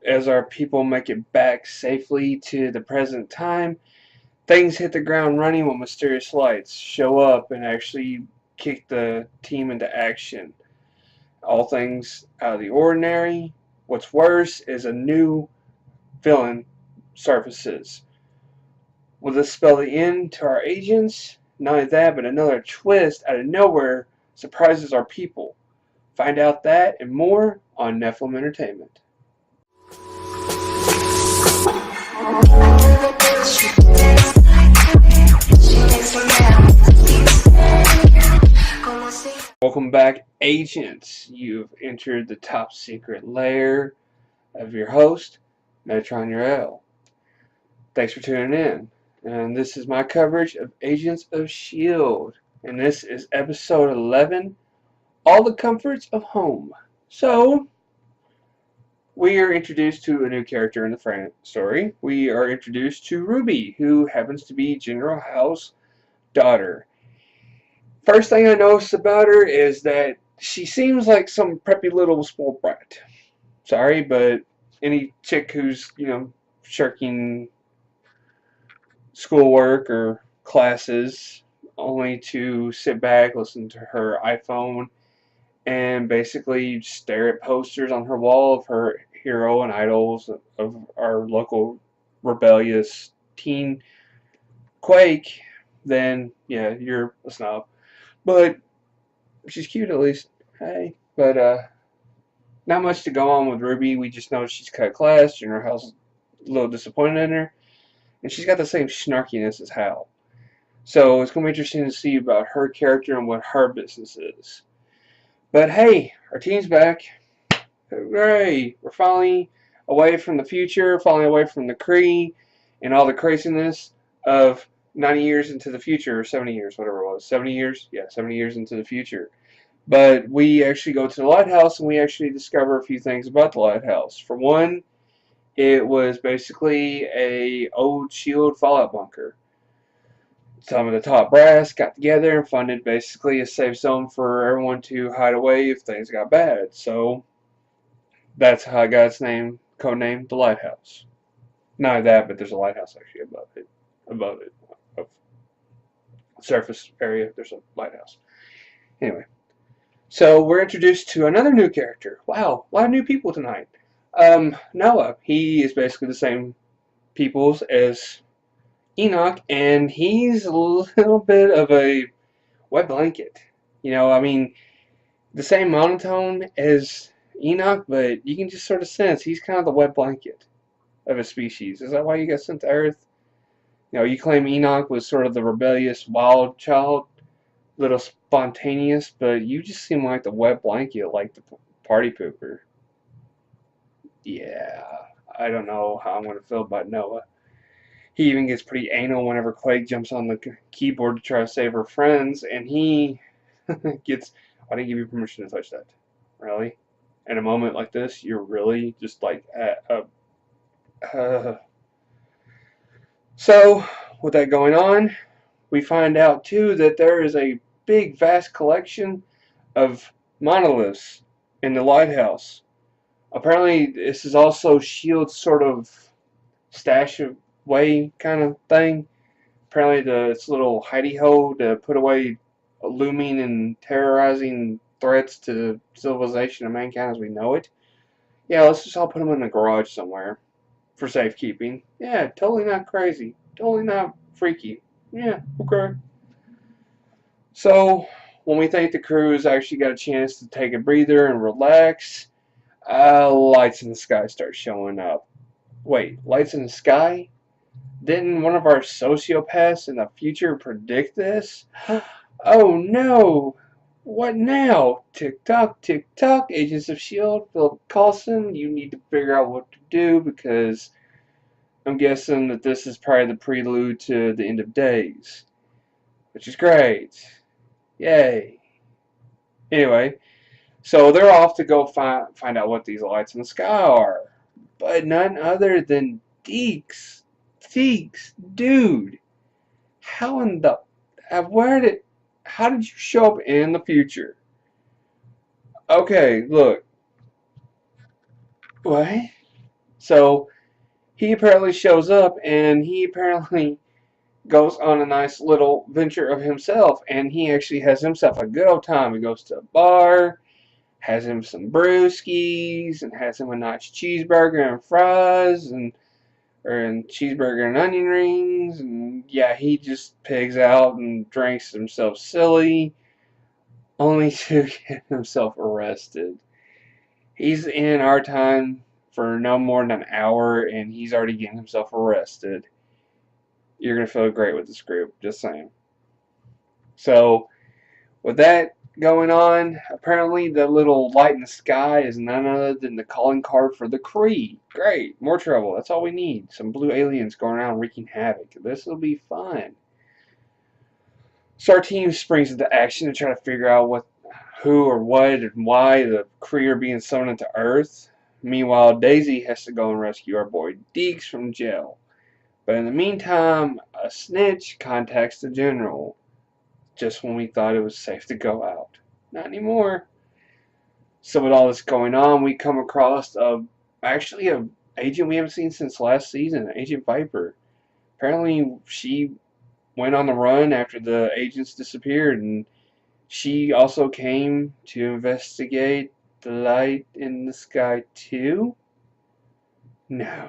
as our people make it back safely to the present time, things hit the ground running when mysterious lights show up and actually kick the team into action. All things out of the ordinary. What's worse is a new villain surfaces. Will this spell the end to our agents? Not only that, but another twist out of nowhere surprises our people. Find out that and more on Nephilim Entertainment. Welcome back, agents. You've entered the top secret lair of your host, Metatron S.H.I.E.L.D. Thanks for tuning in. And this is my coverage of Agents of S.H.I.E.L.D. And this is episode 11, All the Comforts of Home. So, we are introduced to a new character in the story. We are introduced to Ruby, who happens to be General Howe's daughter. First thing I noticed about her is that she seems like some preppy little spoiled brat. Sorry, but any chick who's, shirking schoolwork or classes only to sit back, listen to her iPhone, and basically stare at posters on her wall of her hero and idols of our local rebellious teen Quake, then yeah, you're a snob. But she's cute at least. Hey. But not much to go on with Ruby. We just know she's cut class. General Howe's a little disappointed in her. And she's got the same snarkiness as Hal. So it's going to be interesting to see about her character and what her business is. But hey, our team's back. Hooray! We're finally away from the future, finally away from the Kree and all the craziness of 90 years into the future, or 70 years, whatever it was. 70 years? Yeah, 70 years into the future. But we actually go to the lighthouse and we actually discover a few things about the lighthouse. For one, it was basically a old S.H.I.E.L.D. fallout bunker. Some of the top brass got together and funded basically a safe zone for everyone to hide away if things got bad. So that's how I got its name, codename the Lighthouse. Not that, but there's a lighthouse actually above it. Above it, of surface area, there's a lighthouse. Anyway, so we're introduced to another new character. Wow, a lot of new people tonight. Noah. He is basically the same peoples as Enoch, and he's a little bit of a wet blanket. I mean, the same monotone as Enoch, but you can just sort of sense he's kind of the wet blanket of a species. Is that why you got sent to Earth? You claim Enoch was sort of the rebellious wild child, little spontaneous, but you just seem like the wet blanket, like the party pooper. Yeah, I don't know how I'm going to feel about Noah. He even gets pretty anal whenever Quake jumps on the keyboard to try to save her friends, and he gets, I didn't give you permission to touch that. Really? In a moment like this, you're really just like, So, with that going on, we find out too that there is a big, vast collection of monoliths in the lighthouse. Apparently, this is also S.H.I.E.L.D's sort of stash away kind of thing. Apparently, its little hidey hole to put away looming and terrorizing threats to civilization and mankind as we know it. Yeah, let's just all put them in a garage somewhere for safekeeping. Yeah, totally not crazy. Totally not freaky. Yeah, okay. So, when we think the crew's actually got a chance to take a breather and relax, lights in the sky start showing up. Wait, lights in the sky? Didn't one of our sociopaths in the future predict this? Oh no! What now? Tick tock, Agents of S.H.I.E.L.D. Philip Coulson, you need to figure out what to do because I'm guessing that this is probably the prelude to the end of days. Which is great. Yay. Anyway, so they're off to go find out what these lights in the sky are. But none other than Deeks. Deeks, dude. How in the... How did you show up in the future? Okay, look. What? So he apparently shows up, and he apparently goes on a nice little venture of himself, and he actually has himself a good old time. He goes to a bar, has him some brewskis, and has him a nice cheeseburger and fries, and cheeseburger and onion rings, and yeah, he just pigs out and drinks himself silly, only to get himself arrested. He's in our time for no more than an hour, and he's already getting himself arrested. You're gonna feel great with this group, just saying. So, with that going on, apparently the little light in the sky is none other than the calling card for the Kree. Great, more trouble. That's all we need. Some blue aliens going around wreaking havoc. This will be fun. So our team springs into action to try to figure out who or what and why the Kree are being summoned into Earth. Meanwhile, Daisy has to go and rescue our boy Deeks from jail. But in the meantime, a snitch contacts the general just when we thought it was safe to go out. Not anymore. So with all this going on, we come across actually a agent we haven't seen since last season, Agent Viper. Apparently she went on the run after the agents disappeared, and she also came to investigate the light in the sky too? No.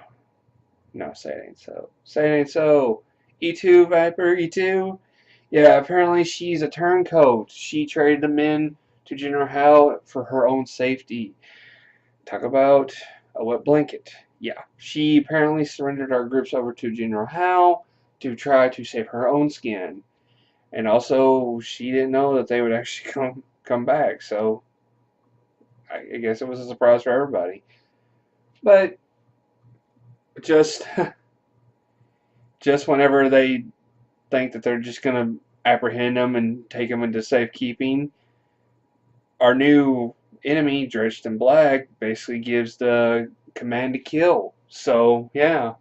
No, say it ain't so. Say it ain't so. E2, Viper, E2? Yeah, apparently she's a turncoat. She traded the men to General Hal for her own safety. Talk about a wet blanket. Yeah, she apparently surrendered our groups over to General Hal to try to save her own skin. And also, she didn't know that they would actually come back, so I guess it was a surprise for everybody. But just just whenever they think that they're just gonna apprehend them and take them into safekeeping, our new enemy, Drenched in Black, basically gives the command to kill. So yeah,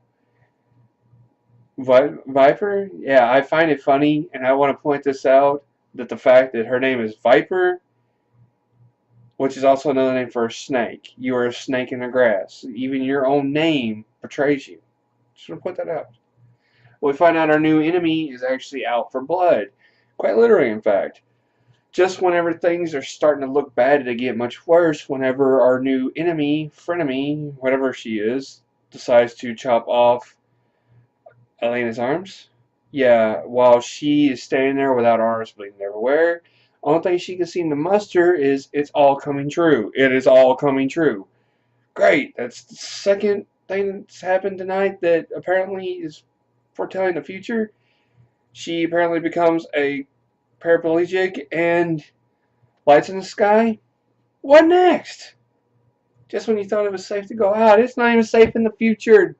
Viper. Yeah, I find it funny, and I want to point this out that the fact that her name is Viper, which is also another name for a snake. You are a snake in the grass. Even your own name betrays you. Just want to point that out. We find out our new enemy is actually out for blood. Quite literally, in fact. Just whenever things are starting to look bad to get much worse, whenever our new enemy, frenemy, whatever she is, decides to chop off Elena's arms. Yeah, while she is standing there without arms bleeding everywhere, only thing she can seem to muster is it's all coming true. It is all coming true. Great. That's the second thing that's happened tonight that apparently is foretelling the future. She apparently becomes a paraplegic and lights in the sky. What next? Just when you thought it was safe to go out, it's not even safe in the future.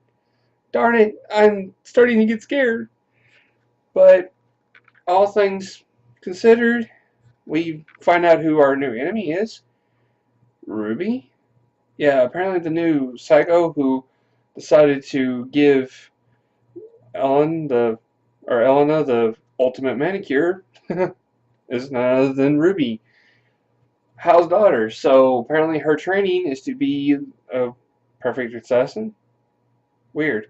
Darn it, I'm starting to get scared. But all things considered, we find out who our new enemy is. Ruby? Yeah, apparently the new psycho who decided to give Elena the ultimate manicure is none other than Ruby, Hal's daughter. So apparently her training is to be a perfect assassin. Weird.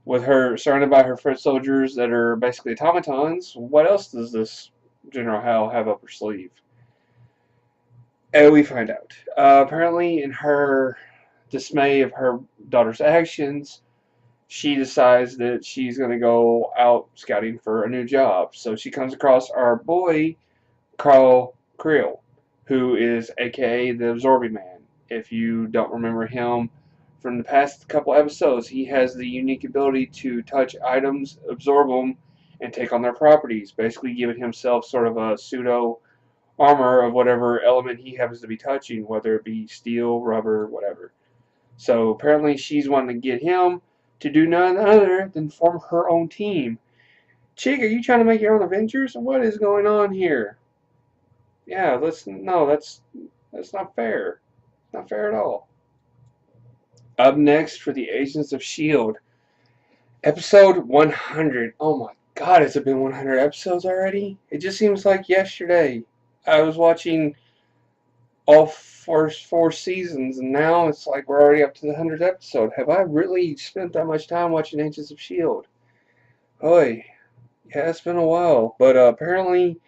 With her surrounded by her foot soldiers that are basically automatons, what else does this General Hal have up her sleeve? And we find out. Apparently, in her dismay of her daughter's actions, she decides that she's going to go out scouting for a new job. So she comes across our boy, Carl Creel, who is aka the Absorbing Man. If you don't remember him from the past couple episodes, he has the unique ability to touch items, absorb them, and take on their properties, basically giving himself sort of a pseudo armor of whatever element he happens to be touching, whether it be steel, rubber, whatever. So apparently she's wanting to get him to do none other than form her own team. Chick, are you trying to make your own adventures? What is going on here? Yeah, that's not fair. Not fair at all. Up next for the Agents of S.H.I.E.L.D. Episode 100. Oh my god, has it been 100 episodes already? It just seems like yesterday. I was watching all first 4 seasons, and now it's like we're already up to the 100th episode. Have I really spent that much time watching Agents of S.H.I.E.L.D.? Oy, yeah, it's been a while, but apparently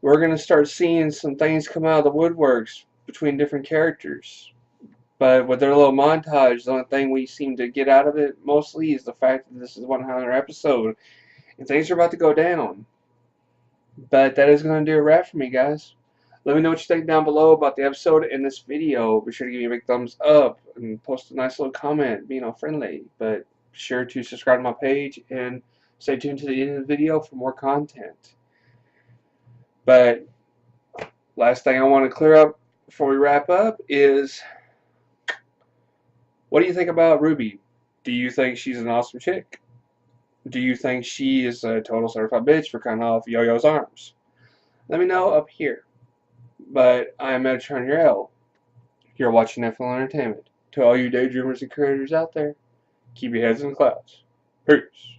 we're going to start seeing some things come out of the woodworks between different characters. But with their little montage, the only thing we seem to get out of it mostly is the fact that this is 100th episode, and things are about to go down. But that is going to do a wrap for me, guys. Let me know what you think down below about the episode and this video. Be sure to give me a big thumbs up and post a nice little comment, being all friendly. But be sure to subscribe to my page and stay tuned to the end of the video for more content. But last thing I want to clear up before we wrap up is, what do you think about Ruby? Do you think she's an awesome chick? Do you think she is a total certified bitch for cutting off Yo-Yo's arms? Let me know up here. But I am Metatron your L. You're watching Nephilim Entertainment. To all you daydreamers and creators out there, keep your heads in the clouds. Peace.